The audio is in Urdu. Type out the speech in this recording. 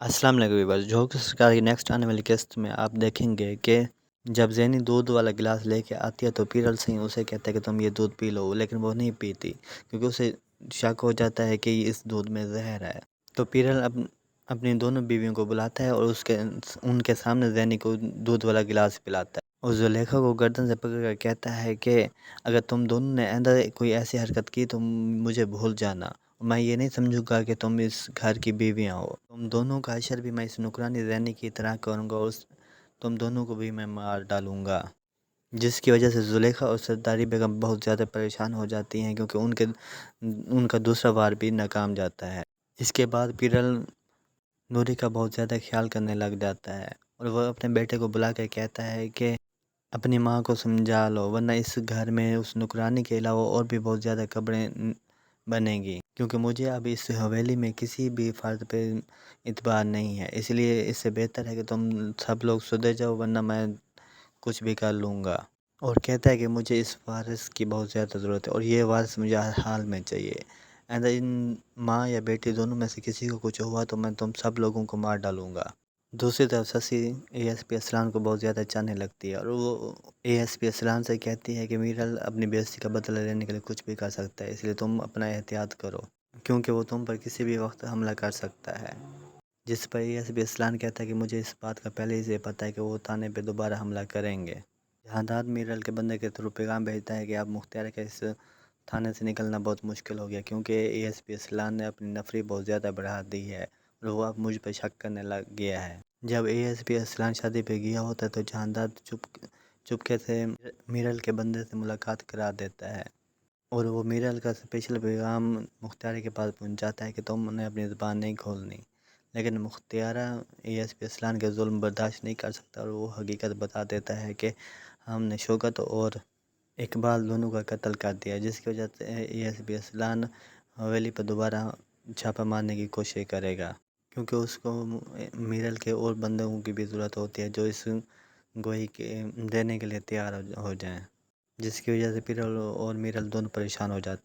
السلام علیکم ویورز، جھوک سرکار کی نیکسٹ آنے والی قسط میں آپ دیکھیں گے کہ جب زینی دودھ والا گلاس لے کے آتی ہے تو پیرل سنگھ اسے کہتا ہے کہ تم یہ دودھ پی لو، لیکن وہ نہیں پیتی کیونکہ اسے شک ہو جاتا ہے کہ اس دودھ میں زہر ہے۔ تو پیرل اپنی دونوں بیویوں کو بلاتا ہے اور ان کے سامنے زینی کو دودھ والا گلاس پلاتا ہے اور زلیخا کو گردن سے پکڑ کر کہتا ہے کہ اگر تم دونوں نے آئندہ کوئی ایسی حرکت کی تو مجھے بھول جانا، میں یہ نہیں سمجھوں گا کہ تم اس گھر کی بیویاں ہو۔ تم دونوں کا حشر بھی میں اس نکرانی زینی کی طرح کروں گا اور تم دونوں کو بھی میں مار ڈالوں گا، جس کی وجہ سے زلیخا اور سرداری بیگم بہت زیادہ پریشان ہو جاتی ہیں کیونکہ ان کا دوسرا وار بھی ناکام جاتا ہے۔ اس کے بعد پیرل نوری کا بہت زیادہ خیال کرنے لگ جاتا ہے اور وہ اپنے بیٹے کو بلا کے کہتا ہے کہ اپنی ماں کو سمجھا لو ورنہ اس گھر میں اس نکرانی کے علاوہ اور بھی بہت زیادہ قبریں بنے گی، کیونکہ مجھے اب اس حویلی میں کسی بھی فرد پہ اعتبار نہیں ہے، اس لیے اس سے بہتر ہے کہ تم سب لوگ سدھر جاؤ ورنہ میں کچھ بھی کر لوں گا۔ اور کہتا ہے کہ مجھے اس وارث کی بہت زیادہ ضرورت ہے اور یہ وارث مجھے ہر حال میں چاہیے، اینڈ ان ماں یا بیٹی دونوں میں سے کسی کو کچھ ہوا تو میں تم سب لوگوں کو مار ڈالوں گا۔ دوسری طرف سسی اے ایس پی اسلان کو بہت زیادہ چاہنے لگتی ہے اور وہ اے ایس پی اسلان سے کہتی ہے کہ میرل اپنی بےعزتی کا بدلہ لینے کے لیے کچھ بھی کر سکتا ہے، اس لیے تم اپنا احتیاط کرو کیونکہ وہ تم پر کسی بھی وقت حملہ کر سکتا ہے۔ جس پر اے ایس پی اسلان کہتا ہے کہ مجھے اس بات کا پہلے ہی سے پتہ ہے کہ وہ تھانے پہ دوبارہ حملہ کریں گے۔ جہانداد میرل کے بندے کے تھرو پیغام بھیجتا ہے کہ اب مختار کا اس تھانے سے نکلنا بہت مشکل ہو گیا کیونکہ اے ایس پی اسلان نے اپنی نفری بہت زیادہ بڑھا دی ہے اور وہ اب مجھ پہ شک کرنے لگ گیا ہے۔ جب اے ایس پی اسلان شادی پہ گیا ہوتا ہے تو جہانداد چپکے سے میرل کے بندے سے ملاقات کرا دیتا ہے اور وہ میرل کا اسپیشل پیغام مختار کے پاس پہنچاتا ہے کہ تم نے اپنی زبان نہیں کھولنی، لیکن مختارہ اے ایس پی اسلان کے ظلم برداشت نہیں کر سکتا اور وہ حقیقت بتا دیتا ہے کہ ہم نے شوکت اور اقبال دونوں کا قتل کر دیا، جس کی وجہ سے اے ایس پی اسلان حویلی پر دوبارہ چھاپہ مارنے کی کوشش کرے گا کیونکہ اس کو میرل کے اور بندوں کی بھی ضرورت ہوتی ہے جو اس گوئی کے دینے کے لیے تیار ہو جائیں، جس کی وجہ سے پیرل اور میرل دونوں پریشان ہو جاتے ہیں۔